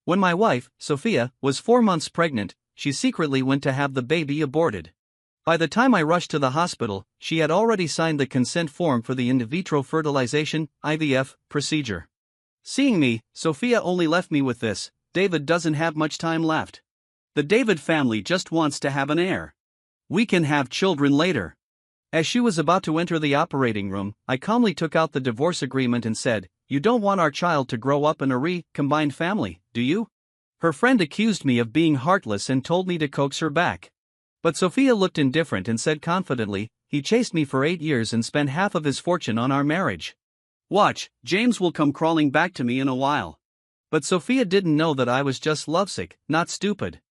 When my wife, Sophia, was 4 months pregnant, she secretly went to have the baby aborted. By the time I rushed to the hospital, she had already signed the consent form for the in vitro fertilization (IVF) procedure. Seeing me, Sophia only left me with this: David doesn't have much time left. The David family just wants to have an heir. We can have children later. As she was about to enter the operating room, I calmly took out the divorce agreement and said, "You don't want our child to grow up in a recombined family, do you?" Her friend accused me of being heartless and told me to coax her back. But Sophia looked indifferent and said confidently, "He chased me for 8 years and spent half of his fortune on our marriage. Watch, James will come crawling back to me in a while." But Sophia didn't know that I was just lovesick, not stupid.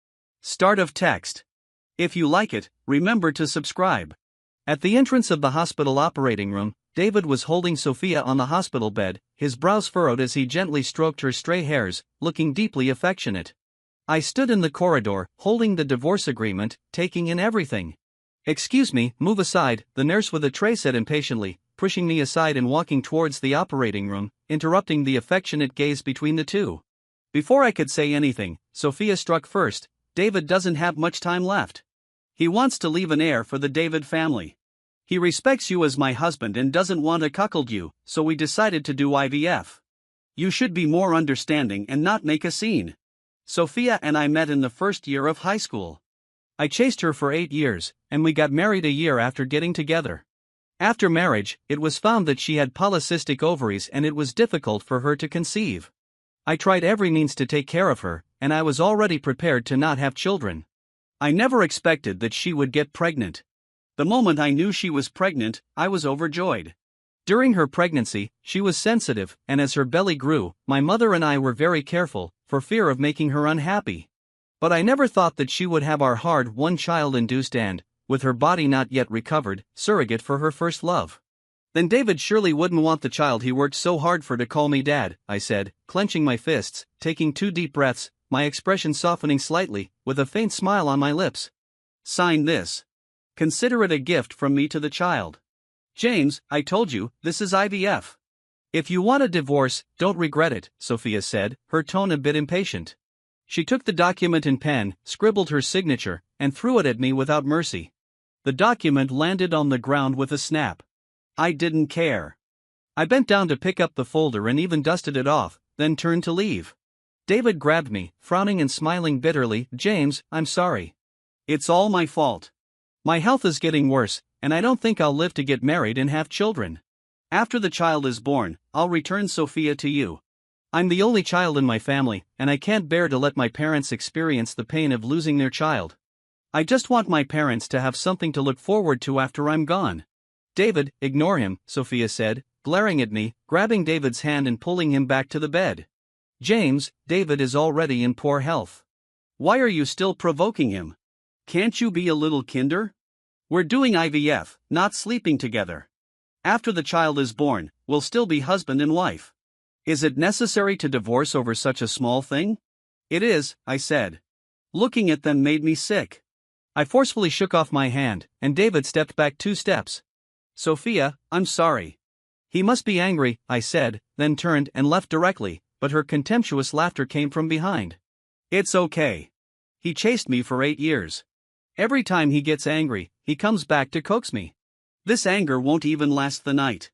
Start of text. If you like it, remember to subscribe. At the entrance of the hospital operating room, David was holding Sophia on the hospital bed, his brows furrowed as he gently stroked her stray hairs, looking deeply affectionate. I stood in the corridor, holding the divorce agreement, taking in everything. "Excuse me, move aside," the nurse with a tray said impatiently, pushing me aside and walking towards the operating room, interrupting the affectionate gaze between the two. Before I could say anything, Sophia struck first. "David doesn't have much time left. He wants to leave an heir for the David family. He respects you as my husband and doesn't want to cuckold you, so we decided to do IVF. You should be more understanding and not make a scene. Sophia and I met in the first year of high school. I chased her for 8 years, and we got married a year after getting together. After marriage, it was found that she had polycystic ovaries and it was difficult for her to conceive. I tried every means to take care of her, and I was already prepared to not have children. I never expected that she would get pregnant. The moment I knew she was pregnant, I was overjoyed. During her pregnancy, she was sensitive, and as her belly grew, my mother and I were very careful, for fear of making her unhappy. But I never thought that she would have our hard-won child-induced and, with her body not yet recovered, surrogate for her first love. Then David surely wouldn't want the child he worked so hard for to call me Dad," I said, clenching my fists, taking 2 deep breaths, my expression softening slightly, with a faint smile on my lips. "Sign this. Consider it a gift from me to the child. James, I told you, this is IVF. If you want a divorce, don't regret it," Sophia said, her tone a bit impatient. She took the document and pen, scribbled her signature, and threw it at me without mercy. The document landed on the ground with a snap. I didn't care. I bent down to pick up the folder and even dusted it off, then turned to leave. David grabbed me, frowning and smiling bitterly. "James, I'm sorry. It's all my fault. My health is getting worse, and I don't think I'll live to get married and have children. After the child is born, I'll return Sophia to you. I'm the only child in my family, and I can't bear to let my parents experience the pain of losing their child. I just want my parents to have something to look forward to after I'm gone." "David, ignore him," Sophia said, glaring at me, grabbing David's hand and pulling him back to the bed. "James, David is already in poor health. Why are you still provoking him? Can't you be a little kinder? We're doing IVF, not sleeping together. After the child is born, we'll still be husband and wife. Is it necessary to divorce over such a small thing?" "It is," I said. Looking at them made me sick. I forcefully shook off my hand, and David stepped back 2 steps. "Sophia, I'm sorry." "He must be angry," I said, then turned and left directly, but her contemptuous laughter came from behind. "It's okay. He chased me for 8 years. Every time he gets angry, he comes back to coax me. This anger won't even last the night."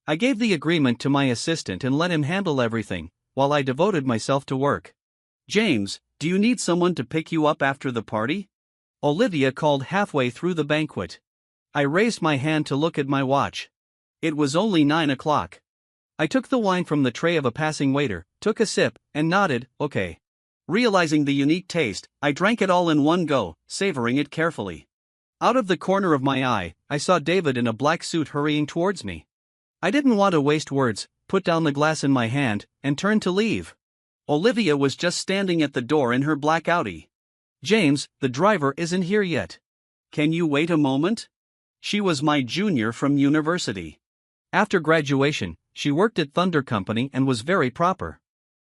I gave the agreement to my assistant and let him handle everything, while I devoted myself to work. "James, do you need someone to pick you up after the party?" Olivia called halfway through the banquet. I raised my hand to look at my watch. It was only 9 o'clock. I took the wine from the tray of a passing waiter, took a sip, and nodded, "Okay." Realizing the unique taste, I drank it all in one go, savoring it carefully. Out of the corner of my eye, I saw David in a black suit hurrying towards me. I didn't want to waste words, put down the glass in my hand, and turned to leave. Olivia was just standing at the door in her black Audi. "James, the driver isn't here yet. Can you wait a moment?" She was my junior from university. After graduation, she worked at Thunder Company and was very proper.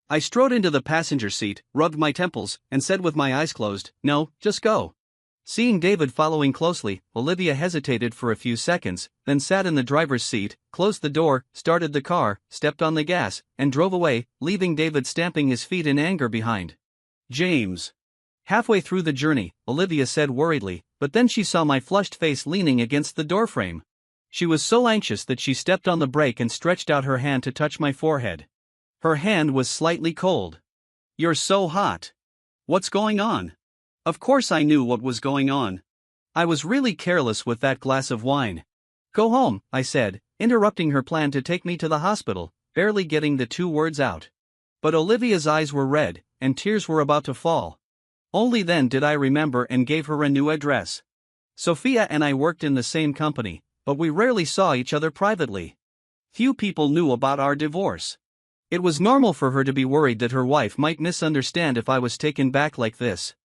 I strode into the passenger seat, rubbed my temples, and said with my eyes closed, "No, just go." Seeing David following closely, Olivia hesitated for a few seconds, then sat in the driver's seat, closed the door, started the car, stepped on the gas, and drove away, leaving David stamping his feet in anger behind. James. Halfway through the journey, Olivia said worriedly, but then she saw my flushed face leaning against the doorframe. She was so anxious that she stepped on the brake and stretched out her hand to touch my forehead. Her hand was slightly cold. You're so hot. What's going on? Of course I knew what was going on. I was really careless with that glass of wine. Go home, I said, interrupting her plan to take me to the hospital, barely getting the 2 words out. But Olivia's eyes were red, and tears were about to fall. Only then did I remember and gave her a new address. Sophia and I worked in the same company, but we rarely saw each other privately. Few people knew about our divorce. It was normal for her to be worried that her wife might misunderstand if I was taken back like this.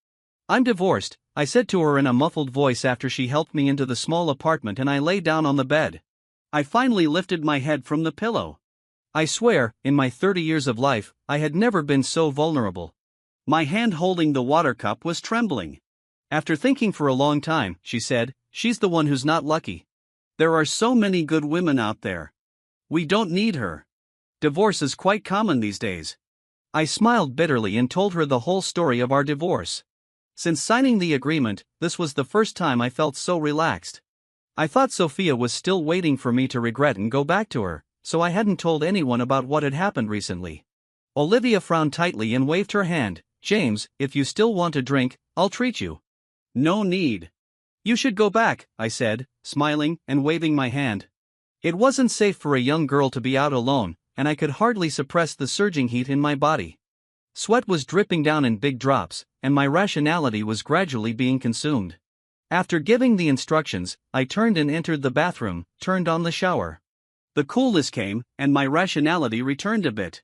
I'm divorced, I said to her in a muffled voice after she helped me into the small apartment and I lay down on the bed. I finally lifted my head from the pillow. I swear, in my 30 years of life, I had never been so vulnerable. My hand holding the water cup was trembling. After thinking for a long time, she said, she's the one who's not lucky. There are so many good women out there. We don't need her. Divorce is quite common these days. I smiled bitterly and told her the whole story of our divorce. Since signing the agreement, this was the first time I felt so relaxed. I thought Sophia was still waiting for me to regret and go back to her, so I hadn't told anyone about what had happened recently. Olivia frowned tightly and waved her hand. James, if you still want a drink, I'll treat you. No need. You should go back, I said, smiling and waving my hand. It wasn't safe for a young girl to be out alone, and I could hardly suppress the surging heat in my body. Sweat was dripping down in big drops, and my rationality was gradually being consumed. After giving the instructions, I turned and entered the bathroom, turned on the shower. The coolness came, and my rationality returned a bit.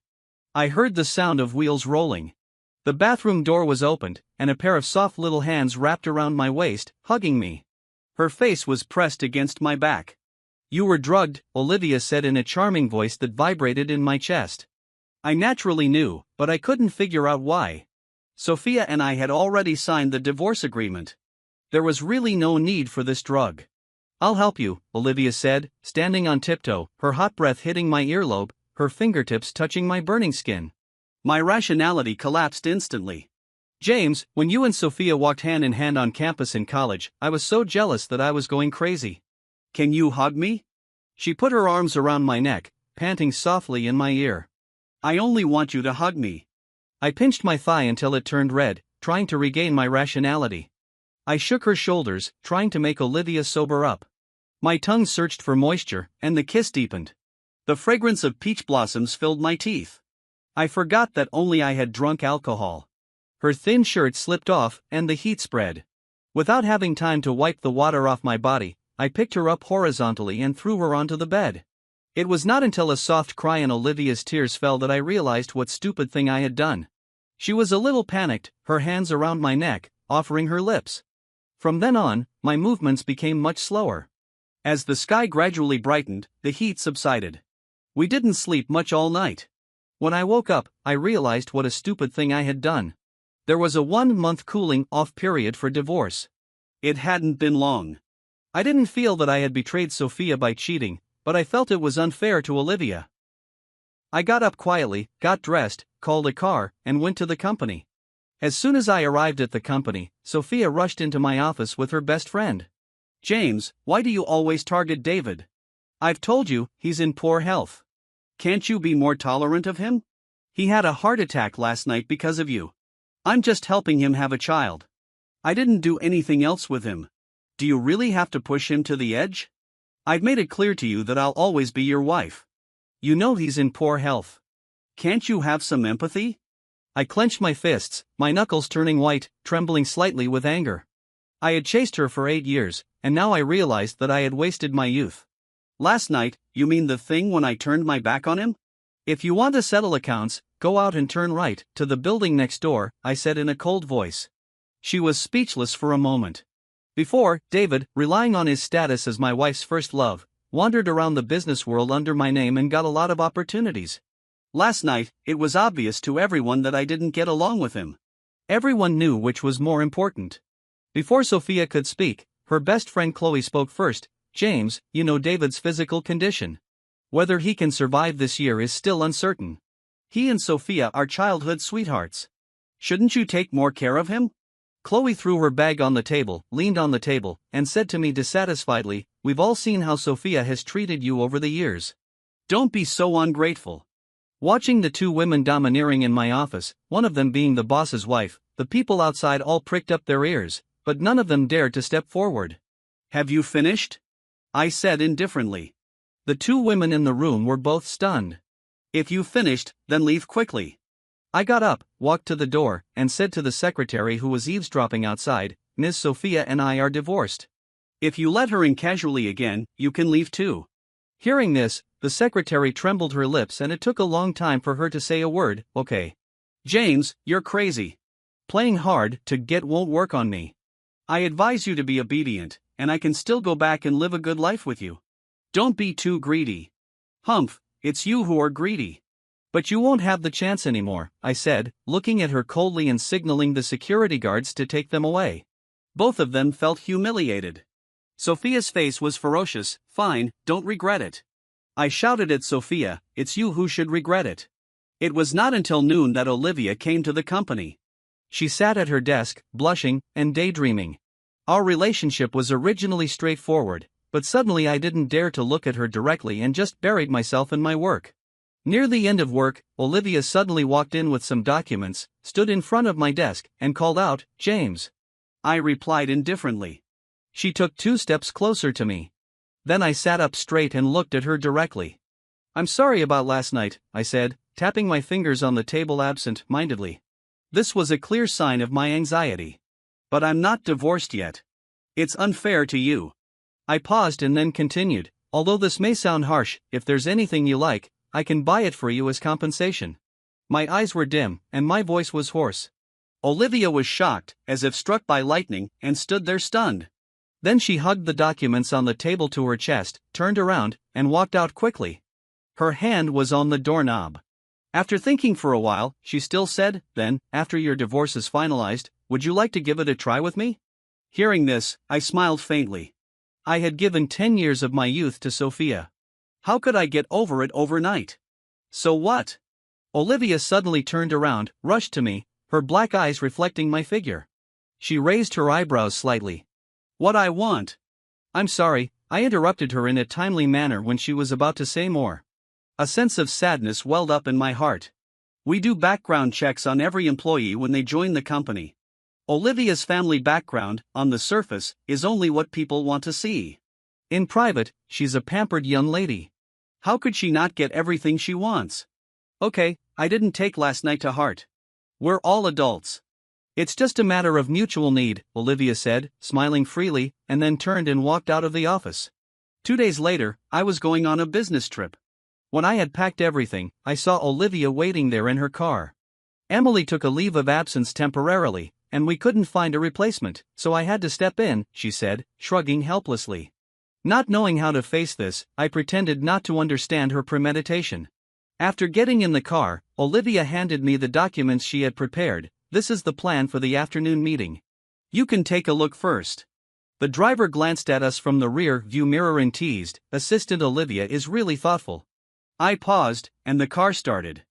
I heard the sound of wheels rolling. The bathroom door was opened, and a pair of soft little hands wrapped around my waist, hugging me. Her face was pressed against my back. You were drugged, Olivia said in a charming voice that vibrated in my chest. I naturally knew, but I couldn't figure out why. Sophia and I had already signed the divorce agreement. There was really no need for this drug. I'll help you, Olivia said, standing on tiptoe, her hot breath hitting my earlobe, her fingertips touching my burning skin. My rationality collapsed instantly. James, when you and Sophia walked hand in hand on campus in college, I was so jealous that I was going crazy. Can you hug me? She put her arms around my neck, panting softly in my ear. I only want you to hug me. I pinched my thigh until it turned red, trying to regain my rationality. I shook her shoulders, trying to make Olivia sober up. My tongue searched for moisture, and the kiss deepened. The fragrance of peach blossoms filled my teeth. I forgot that only I had drunk alcohol. Her thin shirt slipped off, and the heat spread. Without having time to wipe the water off my body, I picked her up horizontally and threw her onto the bed. It was not until a soft cry and Olivia's tears fell that I realized what stupid thing I had done. She was a little panicked, her hands around my neck, offering her lips. From then on, my movements became much slower. As the sky gradually brightened, the heat subsided. We didn't sleep much all night. When I woke up, I realized what a stupid thing I had done. There was a 1-month cooling-off period for divorce. It hadn't been long. I didn't feel that I had betrayed Sophia by cheating, but I felt it was unfair to Olivia. I got up quietly, got dressed, called a car, and went to the company. As soon as I arrived at the company, Sophia rushed into my office with her best friend. James, why do you always target David? I've told you, he's in poor health. Can't you be more tolerant of him? He had a heart attack last night because of you. I'm just helping him have a child. I didn't do anything else with him. Do you really have to push him to the edge? I've made it clear to you that I'll always be your wife. You know he's in poor health. Can't you have some empathy? I clenched my fists, my knuckles turning white, trembling slightly with anger. I had chased her for 8 years, and now I realized that I had wasted my youth. Last night, you mean the thing when I turned my back on him? If you want to settle accounts, go out and turn right, to the building next door, I said in a cold voice. She was speechless for a moment. Before, David, relying on his status as my wife's first love, wandered around the business world under my name and got a lot of opportunities. Last night, it was obvious to everyone that I didn't get along with him. Everyone knew which was more important. Before Sophia could speak, her best friend Chloe spoke first. James, you know David's physical condition. Whether he can survive this year is still uncertain. He and Sophia are childhood sweethearts. Shouldn't you take more care of him? Chloe threw her bag on the table, leaned on the table, and said to me dissatisfiedly, we've all seen how Sophia has treated you over the years. Don't be so ungrateful. Watching the two women domineering in my office, one of them being the boss's wife, the people outside all pricked up their ears, but none of them dared to step forward. Have you finished? I said indifferently. The two women in the room were both stunned. If you finished, then leave quickly. I got up, walked to the door, and said to the secretary who was eavesdropping outside, Ms. Sophia and I are divorced. If you let her in casually again, you can leave too. Hearing this, the secretary trembled her lips and it took a long time for her to say a word, okay. James, you're crazy. Playing hard to get won't work on me. I advise you to be obedient, and I can still go back and live a good life with you. Don't be too greedy. Humph, it's you who are greedy. But you won't have the chance anymore, I said, looking at her coldly and signaling the security guards to take them away. Both of them felt humiliated. Sophia's face was ferocious. Fine, don't regret it. I shouted at Sophia, it's you who should regret it. It was not until noon that Olivia came to the company. She sat at her desk, blushing and daydreaming. Our relationship was originally straightforward, but suddenly I didn't dare to look at her directly and just buried myself in my work. Near the end of work, Olivia suddenly walked in with some documents, stood in front of my desk, and called out, James. I replied indifferently. She took 2 steps closer to me. Then I sat up straight and looked at her directly. I'm sorry about last night, I said, tapping my fingers on the table absent-mindedly. This was a clear sign of my anxiety. But I'm not divorced yet. It's unfair to you. I paused and then continued, although this may sound harsh, if there's anything you like, I can buy it for you as compensation. My eyes were dim, and my voice was hoarse. Olivia was shocked, as if struck by lightning, and stood there stunned. Then she hugged the documents on the table to her chest, turned around, and walked out quickly. Her hand was on the doorknob. After thinking for a while, she still said, then, after your divorce is finalized, would you like to give it a try with me? Hearing this, I smiled faintly. I had given 10 years of my youth to Sophia. How could I get over it overnight? So what? Olivia suddenly turned around, rushed to me, her black eyes reflecting my figure. She raised her eyebrows slightly. What I want? I'm sorry, I interrupted her in a timely manner when she was about to say more. A sense of sadness welled up in my heart. We do background checks on every employee when they join the company. Olivia's family background, on the surface, is only what people want to see. In private, she's a pampered young lady. How could she not get everything she wants? Okay, I didn't take last night to heart. We're all adults. It's just a matter of mutual need, Olivia said, smiling freely, and then turned and walked out of the office. 2 days later, I was going on a business trip. When I had packed everything, I saw Olivia waiting there in her car. Emily took a leave of absence temporarily, and we couldn't find a replacement, so I had to step in, she said, shrugging helplessly. Not knowing how to face this, I pretended not to understand her premeditation. After getting in the car, Olivia handed me the documents she had prepared. This is the plan for the afternoon meeting. You can take a look first. The driver glanced at us from the rear view mirror and teased, Assistant Olivia is really thoughtful. I paused, and the car started.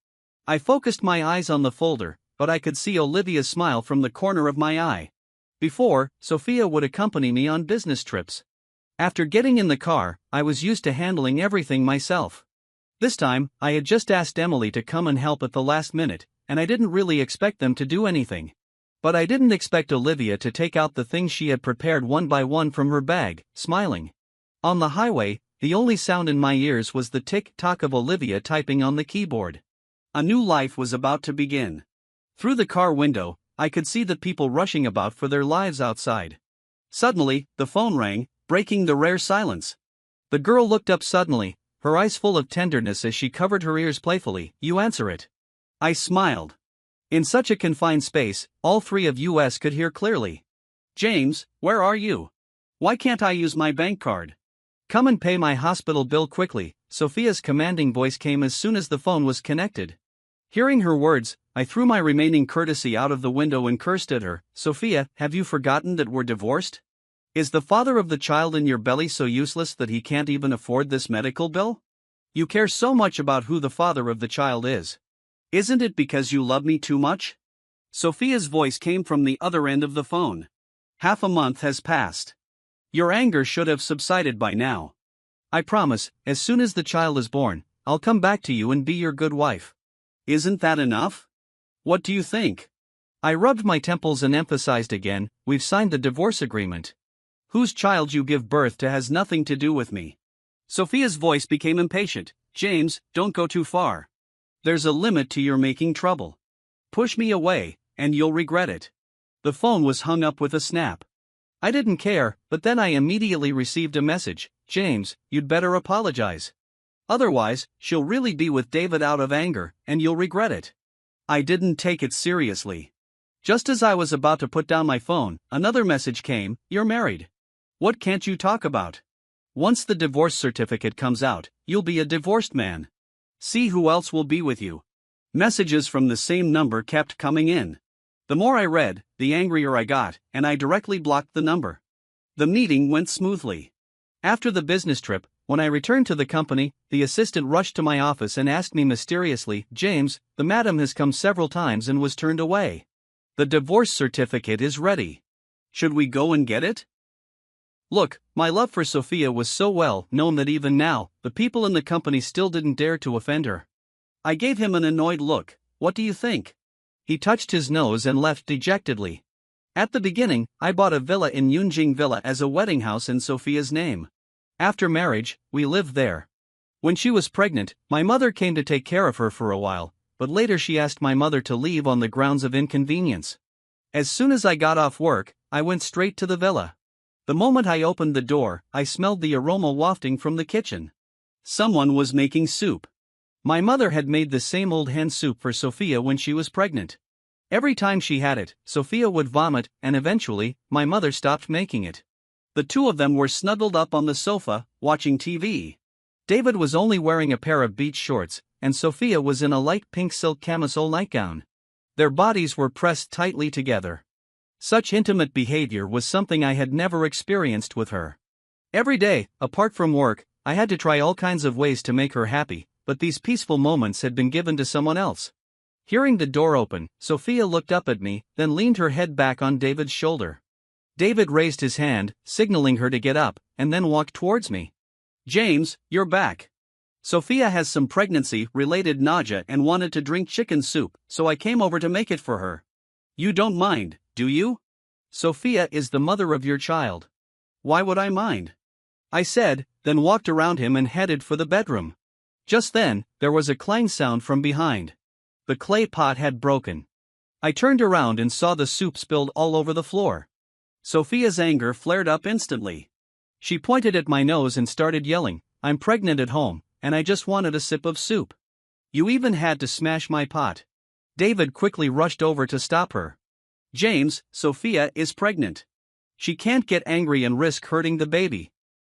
I focused my eyes on the folder, but I could see Olivia's smile from the corner of my eye. Before, Sophia would accompany me on business trips. After getting in the car, I was used to handling everything myself. This time, I had just asked Emily to come and help at the last minute, and I didn't really expect them to do anything. But I didn't expect Olivia to take out the things she had prepared one by one from her bag, smiling. On the highway, the only sound in my ears was the tick-tock of Olivia typing on the keyboard. A new life was about to begin. Through the car window, I could see the people rushing about for their lives outside. Suddenly, the phone rang, breaking the rare silence. The girl looked up suddenly, her eyes full of tenderness as she covered her ears playfully. You answer it. I smiled. In such a confined space, all three of us could hear clearly. James, where are you? Why can't I use my bank card? Come and pay my hospital bill quickly, Sophia's commanding voice came as soon as the phone was connected. Hearing her words, I threw my remaining courtesy out of the window and cursed at her. Sophia, have you forgotten that we're divorced? Is the father of the child in your belly so useless that he can't even afford this medical bill? You care so much about who the father of the child is. Isn't it because you love me too much? Sophia's voice came from the other end of the phone. Half a month has passed. Your anger should have subsided by now. I promise, as soon as the child is born, I'll come back to you and be your good wife. Isn't that enough? What do you think? I rubbed my temples and emphasized again, we've signed the divorce agreement. Whose child you give birth to has nothing to do with me. Sophia's voice became impatient. James, don't go too far. There's a limit to your making trouble. Push me away, and you'll regret it. The phone was hung up with a snap. I didn't care, but then I immediately received a message. James, you'd better apologize. Otherwise, she'll really be with David out of anger, and you'll regret it. I didn't take it seriously. Just as I was about to put down my phone, another message came, you're married. What can't you talk about? Once the divorce certificate comes out, you'll be a divorced man. See who else will be with you. Messages from the same number kept coming in. The more I read, the angrier I got, and I directly blocked the number. The meeting went smoothly. After the business trip, when I returned to the company, the assistant rushed to my office and asked me mysteriously, James, the madam has come several times and was turned away. The divorce certificate is ready. Should we go and get it? Look, my love for Sophia was so well known that even now, the people in the company still didn't dare to offend her. I gave him an annoyed look. What do you think? He touched his nose and left dejectedly. At the beginning, I bought a villa in Yunjing Villa as a wedding house in Sophia's name. After marriage, we lived there. When she was pregnant, my mother came to take care of her for a while, but later she asked my mother to leave on the grounds of inconvenience. As soon as I got off work, I went straight to the villa. The moment I opened the door, I smelled the aroma wafting from the kitchen. Someone was making soup. My mother had made the same old hen soup for Sophia when she was pregnant. Every time she had it, Sophia would vomit, and eventually, my mother stopped making it. The two of them were snuggled up on the sofa, watching TV. David was only wearing a pair of beach shorts, and Sophia was in a light pink silk camisole nightgown. Their bodies were pressed tightly together. Such intimate behavior was something I had never experienced with her. Every day, apart from work, I had to try all kinds of ways to make her happy, but these peaceful moments had been given to someone else. Hearing the door open, Sophia looked up at me, then leaned her head back on David's shoulder. David raised his hand, signaling her to get up, and then walked towards me. James, you're back. Sophia has some pregnancy-related nausea and wanted to drink chicken soup, so I came over to make it for her. You don't mind, do you? Sophia is the mother of your child. Why would I mind? I said, then walked around him and headed for the bedroom. Just then, there was a clang sound from behind. The clay pot had broken. I turned around and saw the soup spilled all over the floor. Sophia's anger flared up instantly. She pointed at my nose and started yelling, I'm pregnant at home, and I just wanted a sip of soup. You even had to smash my pot. David quickly rushed over to stop her. James, Sophia is pregnant. She can't get angry and risk hurting the baby.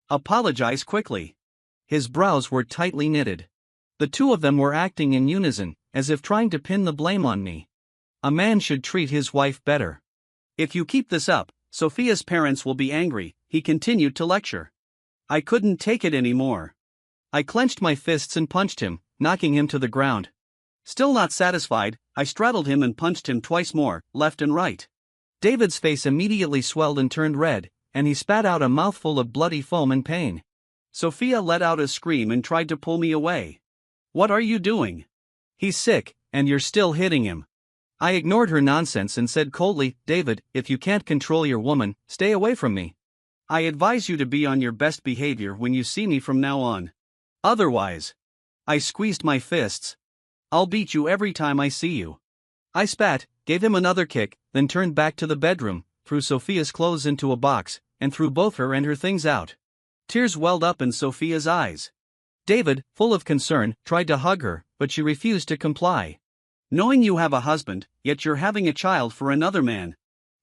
Apologize quickly. His brows were tightly knitted. The two of them were acting in unison, as if trying to pin the blame on me. A man should treat his wife better. If you keep this up, Sophia's parents will be angry, he continued to lecture. I couldn't take it anymore. I clenched my fists and punched him, knocking him to the ground. Still not satisfied, I straddled him and punched him twice more, left and right. David's face immediately swelled and turned red, and he spat out a mouthful of bloody foam in pain. Sophia let out a scream and tried to pull me away. What are you doing? He's sick, and you're still hitting him. I ignored her nonsense and said coldly, David, if you can't control your woman, stay away from me. I advise you to be on your best behavior when you see me from now on. Otherwise. I squeezed my fists. I'll beat you every time I see you. I spat, gave him another kick, then turned back to the bedroom, threw Sophia's clothes into a box, and threw both her and her things out. Tears welled up in Sophia's eyes. David, full of concern, tried to hug her, but she refused to comply. Knowing you have a husband, yet you're having a child for another man.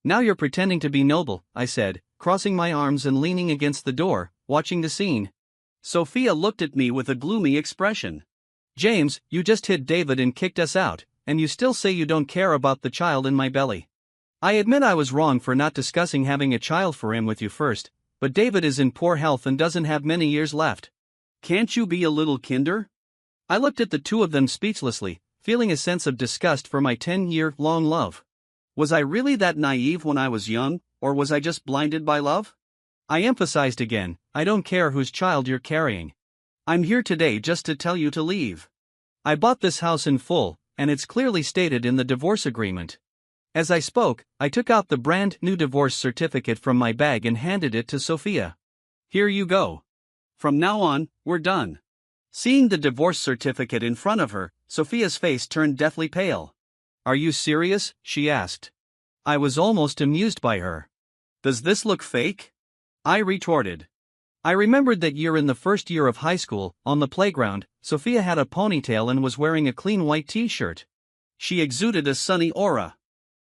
Now you're pretending to be noble, I said, crossing my arms and leaning against the door, watching the scene. Sophia looked at me with a gloomy expression. James, you just hit David and kicked us out, and you still say you don't care about the child in my belly. I admit I was wrong for not discussing having a child for him with you first, but David is in poor health and doesn't have many years left. Can't you be a little kinder? I looked at the two of them speechlessly, feeling a sense of disgust for my 10-year-long love. Was I really that naive when I was young, or was I just blinded by love? I emphasized again, I don't care whose child you're carrying. I'm here today just to tell you to leave. I bought this house in full, and it's clearly stated in the divorce agreement. As I spoke, I took out the brand new divorce certificate from my bag and handed it to Sophia. Here you go. From now on, we're done. Seeing the divorce certificate in front of her, Sophia's face turned deathly pale. Are you serious? She asked. I was almost amused by her. Does this look fake? I retorted. I remembered that year in the first year of high school, on the playground, Sophia had a ponytail and was wearing a clean white t-shirt. She exuded a sunny aura.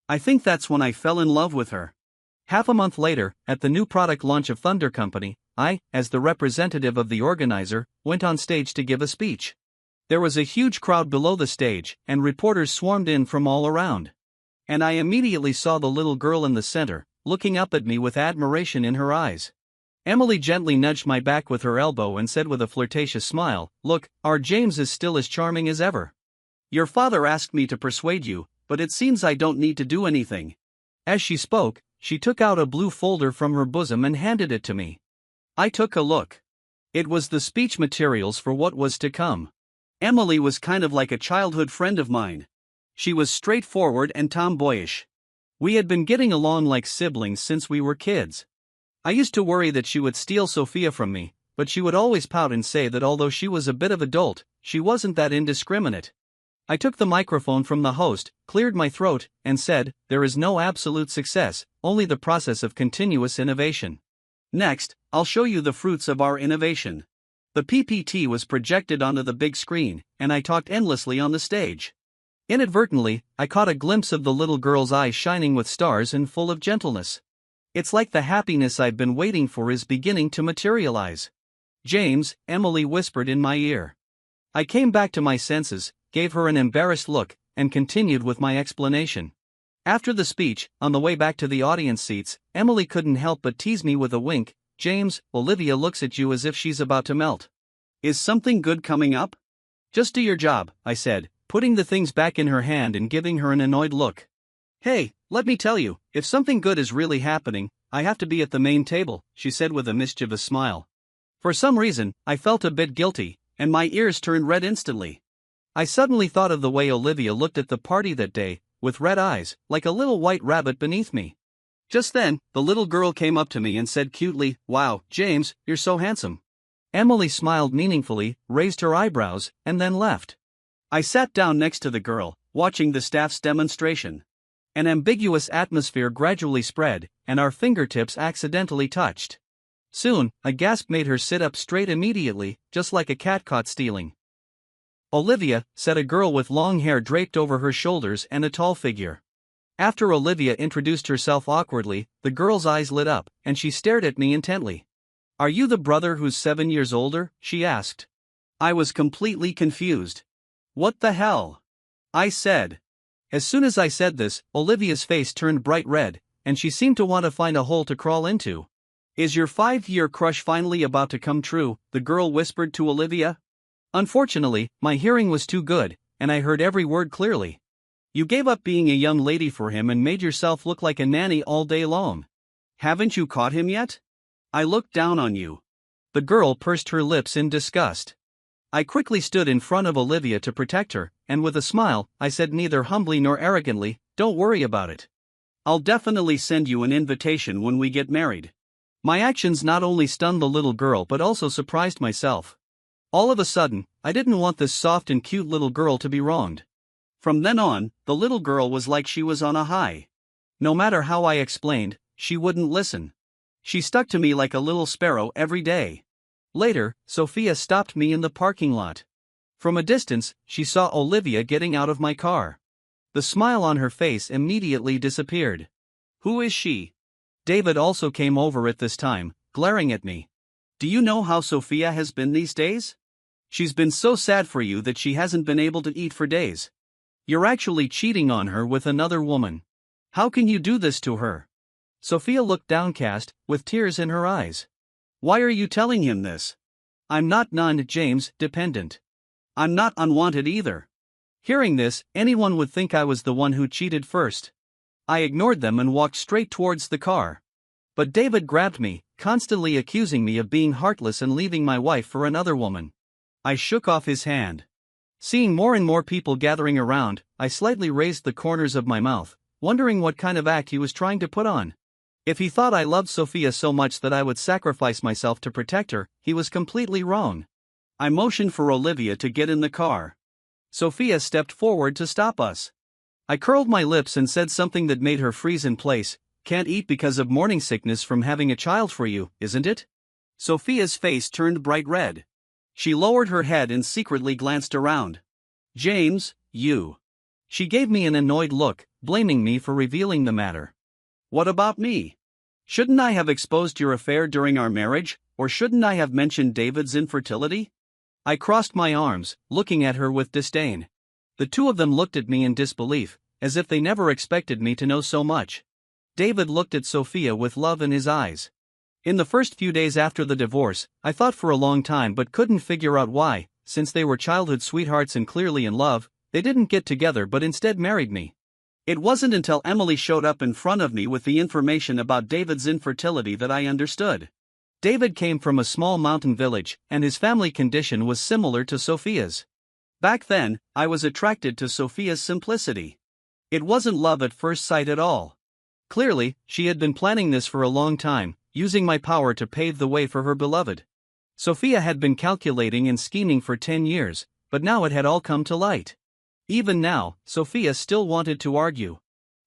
I think that's when I fell in love with her. Half a month later, at the new product launch of Thunder Company, I, as the representative of the organizer, went on stage to give a speech. There was a huge crowd below the stage, and reporters swarmed in from all around. And I immediately saw the little girl in the center, looking up at me with admiration in her eyes. Emily gently nudged my back with her elbow and said with a flirtatious smile, "Look, our James is still as charming as ever." Your father asked me to persuade you, but it seems I don't need to do anything. As she spoke, she took out a blue folder from her bosom and handed it to me. I took a look. It was the speech materials for what was to come. Emily was kind of like a childhood friend of mine. She was straightforward and tomboyish. We had been getting along like siblings since we were kids. I used to worry that she would steal Sophia from me, but she would always pout and say that although she was a bit of a dolt, she wasn't that indiscriminate. I took the microphone from the host, cleared my throat, and said, "There is no absolute success, only the process of continuous innovation." Next, I'll show you the fruits of our innovation. The PPT was projected onto the big screen, and I talked endlessly on the stage. Inadvertently, I caught a glimpse of the little girl's eyes shining with stars and full of gentleness. It's like the happiness I've been waiting for is beginning to materialize. "James," Emily whispered in my ear. I came back to my senses, gave her an embarrassed look, and continued with my explanation. After the speech, on the way back to the audience seats, Emily couldn't help but tease me with a wink. "James, Olivia looks at you as if she's about to melt. Is something good coming up?" "Just do your job," I said, putting the things back in her hand and giving her an annoyed look. "Hey, let me tell you, if something good is really happening, I have to be at the main table," she said with a mischievous smile. For some reason, I felt a bit guilty, and my ears turned red instantly. I suddenly thought of the way Olivia looked at the party that day, with red eyes, like a little white rabbit beneath me. Just then, the little girl came up to me and said cutely, "Wow, James, you're so handsome." Emily smiled meaningfully, raised her eyebrows, and then left. I sat down next to the girl, watching the staff's demonstration. An ambiguous atmosphere gradually spread, and our fingertips accidentally touched. Soon, a gasp made her sit up straight immediately, just like a cat caught stealing. "Olivia," said a girl with long hair draped over her shoulders and a tall figure. After Olivia introduced herself awkwardly, the girl's eyes lit up, and she stared at me intently. "Are you the brother who's 7 years older?" she asked. I was completely confused. "What the hell?" I said. As soon as I said this, Olivia's face turned bright red, and she seemed to want to find a hole to crawl into. "Is your 5-year crush finally about to come true?" the girl whispered to Olivia. Unfortunately, my hearing was too good, and I heard every word clearly. "You gave up being a young lady for him and made yourself look like a nanny all day long. Haven't you caught him yet? I looked down on you." The girl pursed her lips in disgust. I quickly stood in front of Olivia to protect her, and with a smile, I said neither humbly nor arrogantly, "Don't worry about it. I'll definitely send you an invitation when we get married." My actions not only stunned the little girl but also surprised myself. All of a sudden, I didn't want this soft and cute little girl to be wronged. From then on, the little girl was like she was on a high. No matter how I explained, she wouldn't listen. She stuck to me like a little sparrow every day. Later, Sophia stopped me in the parking lot. From a distance, she saw Olivia getting out of my car. The smile on her face immediately disappeared. "Who is she?" David also came over at this time, glaring at me. "Do you know how Sophia has been these days?" She's been so sad for you that she hasn't been able to eat for days. You're actually cheating on her with another woman. How can you do this to her?" Sophia looked downcast, with tears in her eyes. "Why are you telling him this? I'm not non-James dependent. I'm not unwanted either." Hearing this, anyone would think I was the one who cheated first. I ignored them and walked straight towards the car. But David grabbed me, constantly accusing me of being heartless and leaving my wife for another woman. I shook off his hand. Seeing more and more people gathering around, I slightly raised the corners of my mouth, wondering what kind of act he was trying to put on. If he thought I loved Sophia so much that I would sacrifice myself to protect her, he was completely wrong. I motioned for Olivia to get in the car. Sophia stepped forward to stop us. I curled my lips and said something that made her freeze in place. "Can't eat because of morning sickness from having a child for you, isn't it?" Sophia's face turned bright red. She lowered her head and secretly glanced around. "James, you." She gave me an annoyed look, blaming me for revealing the matter. "What about me? Shouldn't I have exposed your affair during our marriage, or shouldn't I have mentioned David's infertility?" I crossed my arms, looking at her with disdain. The two of them looked at me in disbelief, as if they never expected me to know so much. David looked at Sophia with love in his eyes. In the first few days after the divorce, I thought for a long time but couldn't figure out why, since they were childhood sweethearts and clearly in love, they didn't get together but instead married me. It wasn't until Emily showed up in front of me with the information about David's infertility that I understood. David came from a small mountain village, and his family condition was similar to Sophia's. Back then, I was attracted to Sophia's simplicity. It wasn't love at first sight at all. Clearly, she had been planning this for a long time, using my power to pave the way for her beloved. Sophia had been calculating and scheming for 10 years, but now it had all come to light. Even now, Sophia still wanted to argue.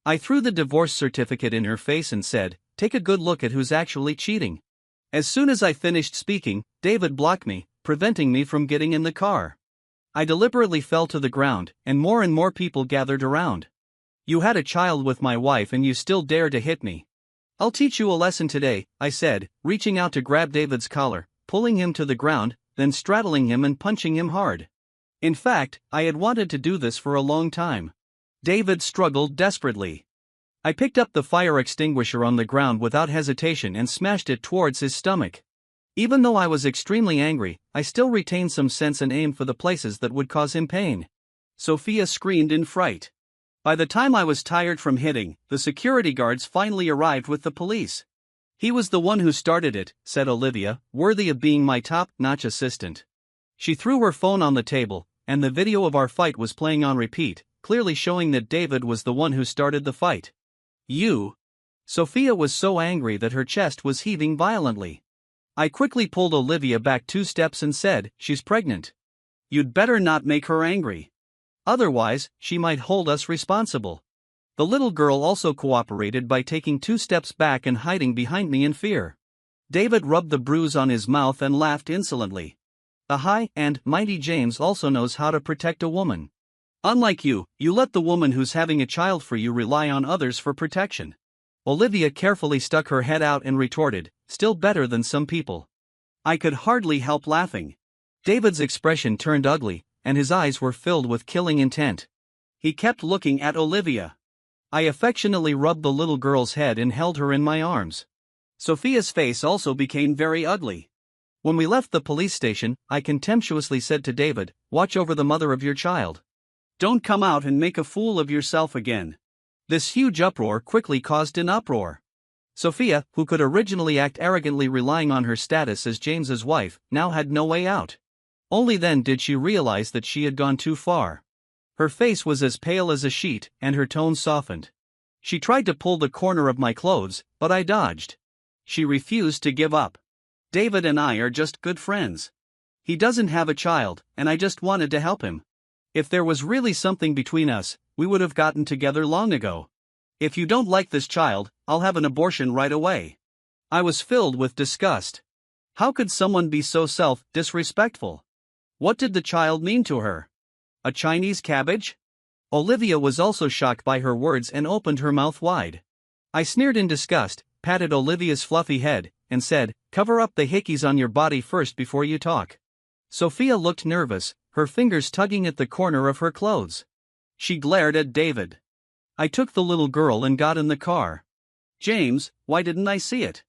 I threw the divorce certificate in her face and said, "Take a good look at who's actually cheating." As soon as I finished speaking, David blocked me, preventing me from getting in the car. I deliberately fell to the ground, and more people gathered around. "You had a child with my wife and you still dare to hit me. I'll teach you a lesson today," I said, reaching out to grab David's collar, pulling him to the ground, then straddling him and punching him hard. In fact, I had wanted to do this for a long time. David struggled desperately. I picked up the fire extinguisher on the ground without hesitation and smashed it towards his stomach. Even though I was extremely angry, I still retained some sense and aim for the places that would cause him pain. Sophia screamed in fright. By the time I was tired from hitting, the security guards finally arrived with the police. "He was the one who started it," said Olivia, worthy of being my top-notch assistant. She threw her phone on the table, and the video of our fight was playing on repeat, clearly showing that David was the one who started the fight. "You." Sophia was so angry that her chest was heaving violently. I quickly pulled Olivia back 2 steps and said, "She's pregnant. You'd better not make her angry. Otherwise, she might hold us responsible." The little girl also cooperated by taking 2 steps back and hiding behind me in fear. David rubbed the bruise on his mouth and laughed insolently. The high and mighty James also knows how to protect a woman. Unlike you, you let the woman who's having a child for you rely on others for protection. Olivia carefully stuck her head out and retorted, "Still better than some people." I could hardly help laughing. David's expression turned ugly, and his eyes were filled with killing intent. He kept looking at Olivia. I affectionately rubbed the little girl's head and held her in my arms. Sophia's face also became very ugly. When we left the police station, I contemptuously said to David, "Watch over the mother of your child. Don't come out and make a fool of yourself again." This huge uproar quickly caused an uproar. Sophia, who could originally act arrogantly relying on her status as James's wife, now had no way out. Only then did she realize that she had gone too far. Her face was as pale as a sheet, and her tone softened. She tried to pull the corner of my clothes, but I dodged. She refused to give up. "David and I are just good friends. He doesn't have a child, and I just wanted to help him. If there was really something between us, we would have gotten together long ago. If you don't like this child, I'll have an abortion right away." I was filled with disgust. How could someone be so self-disrespectful? What did the child mean to her? A Chinese cabbage? Olivia was also shocked by her words and opened her mouth wide. I sneered in disgust, patted Olivia's fluffy head, and said, "Cover up the hickeys on your body first before you talk." Sophia looked nervous, her fingers tugging at the corner of her clothes. She glared at David. I took the little girl and got in the car. James, why didn't I see it?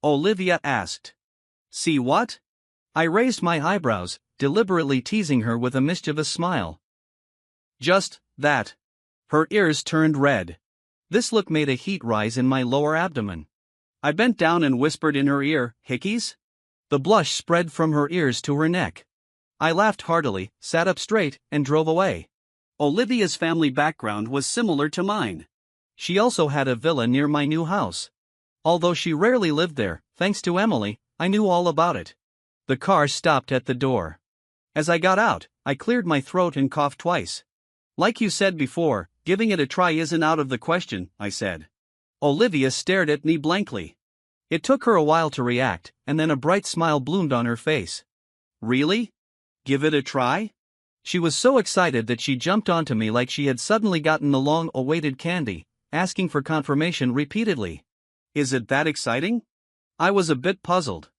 Olivia asked. See what? I raised my eyebrows, deliberately teasing her with a mischievous smile. Just that. Her ears turned red. This look made a heat rise in my lower abdomen. I bent down and whispered in her ear, "Hickeys?" The blush spread from her ears to her neck. I laughed heartily, sat up straight, and drove away. Olivia's family background was similar to mine. She also had a villa near my new house. Although she rarely lived there, thanks to Emily, I knew all about it. The car stopped at the door. As I got out, I cleared my throat and coughed twice. Like you said before, giving it a try isn't out of the question, I said. Olivia stared at me blankly. It took her a while to react, and then a bright smile bloomed on her face. Really? Give it a try? She was so excited that she jumped onto me like she had suddenly gotten the long-awaited candy, asking for confirmation repeatedly. Is it that exciting? I was a bit puzzled.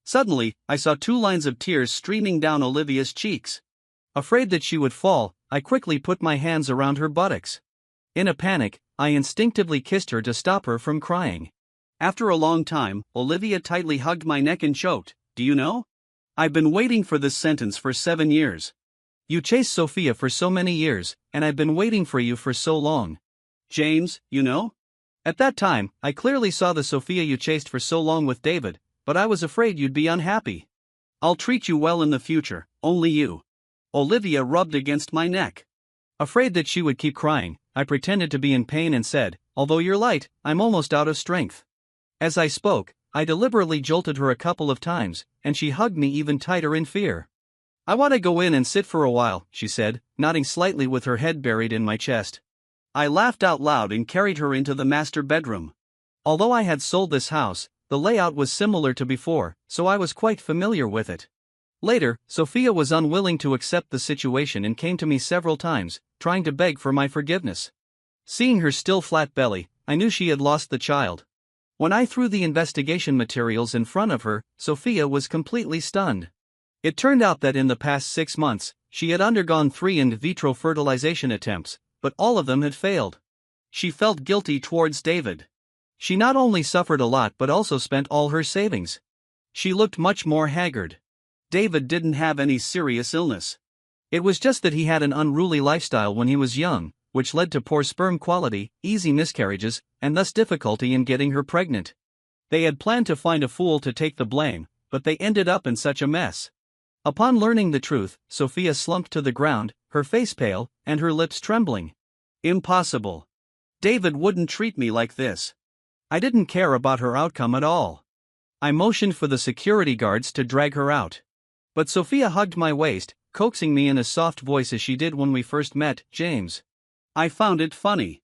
Suddenly, I saw 2 lines of tears streaming down Olivia's cheeks. Afraid that she would fall, I quickly put my hands around her buttocks. In a panic, I instinctively kissed her to stop her from crying. After a long time, Olivia tightly hugged my neck and choked, "Do you know? I've been waiting for this sentence for 7 years. You chased Sophia for so many years, and I've been waiting for you for so long. James, you know? At that time, I clearly saw the Sophia you chased for so long with David, but I was afraid you'd be unhappy. I'll treat you well in the future, only you." Olivia rubbed against my neck. Afraid that she would keep crying, I pretended to be in pain and said, "Although you're light, I'm almost out of strength." As I spoke, I deliberately jolted her a couple of times, and she hugged me even tighter in fear. "I want to go in and sit for a while," she said, nodding slightly with her head buried in my chest. I laughed out loud and carried her into the master bedroom. Although I had sold this house, the layout was similar to before, so I was quite familiar with it. Later, Sophia was unwilling to accept the situation and came to me several times, trying to beg for my forgiveness. Seeing her still flat belly, I knew she had lost the child. When I threw the investigation materials in front of her, Sophia was completely stunned. It turned out that in the past 6 months, she had undergone 3 in vitro fertilization attempts, but all of them had failed. She felt guilty towards David. She not only suffered a lot but also spent all her savings. She looked much more haggard. David didn't have any serious illness. It was just that he had an unruly lifestyle when he was young, which led to poor sperm quality, easy miscarriages, and thus difficulty in getting her pregnant. They had planned to find a fool to take the blame, but they ended up in such a mess. Upon learning the truth, Sophia slumped to the ground, her face pale, and her lips trembling. Impossible. David wouldn't treat me like this. I didn't care about her outcome at all. I motioned for the security guards to drag her out. But Sophia hugged my waist, coaxing me in a soft voice as she did when we first met, "James." I found it funny.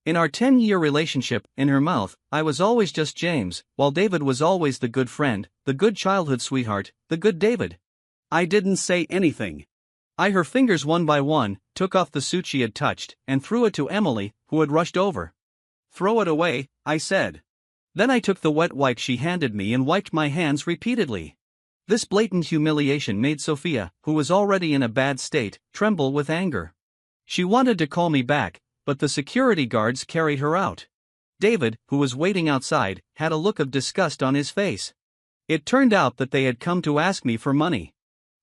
In our 10-year relationship, in her mouth, I was always just James, while David was always the good friend, the good childhood sweetheart, the good David. I didn't say anything. Her fingers one by one, took off the suit she had touched, and threw it to Emily, who had rushed over. "Throw it away," I said. Then I took the wet wipe she handed me and wiped my hands repeatedly. This blatant humiliation made Sophia, who was already in a bad state, tremble with anger. She wanted to call me back, but the security guards carried her out. David, who was waiting outside, had a look of disgust on his face. It turned out that they had come to ask me for money.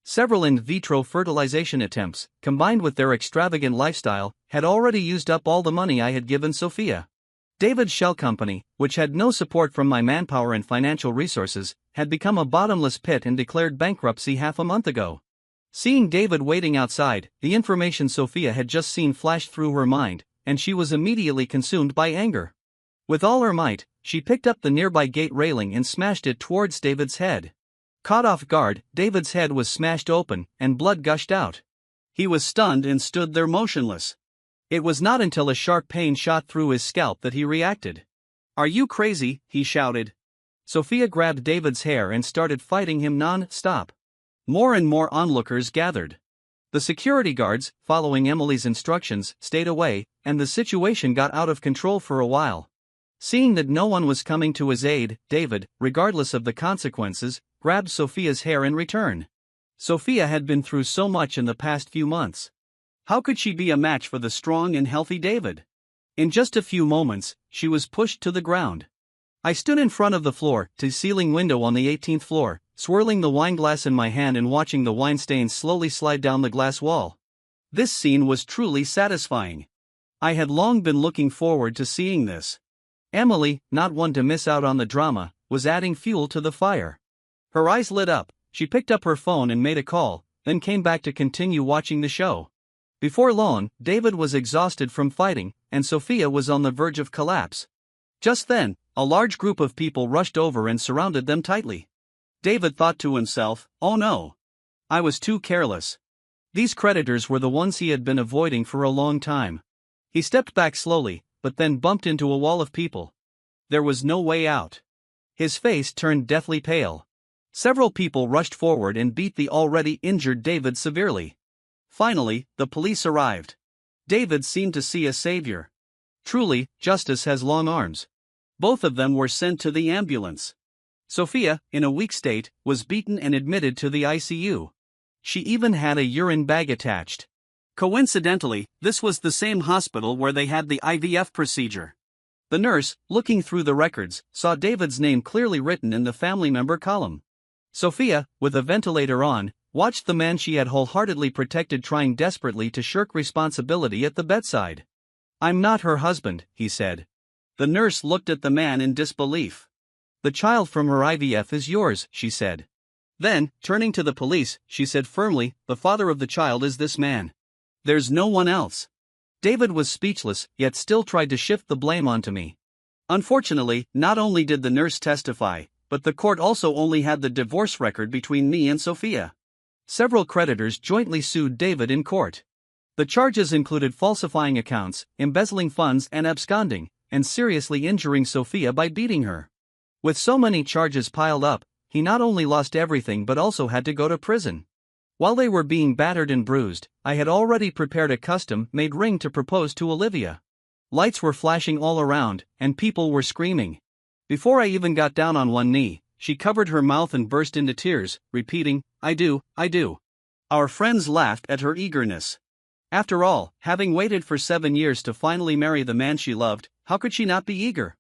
Several in vitro fertilization attempts, combined with their extravagant lifestyle, had already used up all the money I had given Sophia. David's shell company, which had no support from my manpower and financial resources, had become a bottomless pit and declared bankruptcy half a month ago. Seeing David waiting outside, the information Sophia had just seen flashed through her mind, and she was immediately consumed by anger. With all her might, she picked up the nearby gate railing and smashed it towards David's head. Caught off guard, David's head was smashed open, and blood gushed out. He was stunned and stood there motionless. It was not until a sharp pain shot through his scalp that he reacted. "Are you crazy?" he shouted. Sophia grabbed David's hair and started fighting him non-stop. More and more onlookers gathered. The security guards, following Emily's instructions, stayed away, and the situation got out of control for a while. Seeing that no one was coming to his aid, David, regardless of the consequences, grabbed Sophia's hair in return. Sophia had been through so much in the past few months. How could she be a match for the strong and healthy David? In just a few moments, she was pushed to the ground. I stood in front of the floor-to-ceiling window on the 18th floor, swirling the wine glass in my hand and watching the wine stains slowly slide down the glass wall. This scene was truly satisfying. I had long been looking forward to seeing this. Emily, not one to miss out on the drama, was adding fuel to the fire. Her eyes lit up, she picked up her phone and made a call, then came back to continue watching the show. Before long, David was exhausted from fighting, and Sophia was on the verge of collapse. Just then, a large group of people rushed over and surrounded them tightly. David thought to himself, "Oh no. I was too careless." These creditors were the ones he had been avoiding for a long time. He stepped back slowly, but then bumped into a wall of people. There was no way out. His face turned deathly pale. Several people rushed forward and beat the already injured David severely. Finally, the police arrived. David seemed to see a savior. Truly, justice has long arms. Both of them were sent to the ambulance. Sophia, in a weak state, was beaten and admitted to the ICU. She even had a urine bag attached. Coincidentally, this was the same hospital where they had the IVF procedure. The nurse, looking through the records, saw David's name clearly written in the family member column. Sophia, with a ventilator on, watched the man she had wholeheartedly protected trying desperately to shirk responsibility at the bedside. "I'm not her husband," he said. The nurse looked at the man in disbelief. "The child from her IVF is yours," she said. Then, turning to the police, she said firmly, "The father of the child is this man. There's no one else." David was speechless, yet still tried to shift the blame onto me. Unfortunately, not only did the nurse testify, but the court also only had the divorce record between me and Sophia. Several creditors jointly sued David in court. The charges included falsifying accounts, embezzling funds and absconding, and seriously injuring Sophia by beating her. With so many charges piled up, he not only lost everything but also had to go to prison. While they were being battered and bruised, I had already prepared a custom-made ring to propose to Olivia. Lights were flashing all around, and people were screaming. Before I even got down on one knee, she covered her mouth and burst into tears, repeating, "I do, I do." Our friends laughed at her eagerness. After all, having waited for 7 years to finally marry the man she loved, how could she not be eager?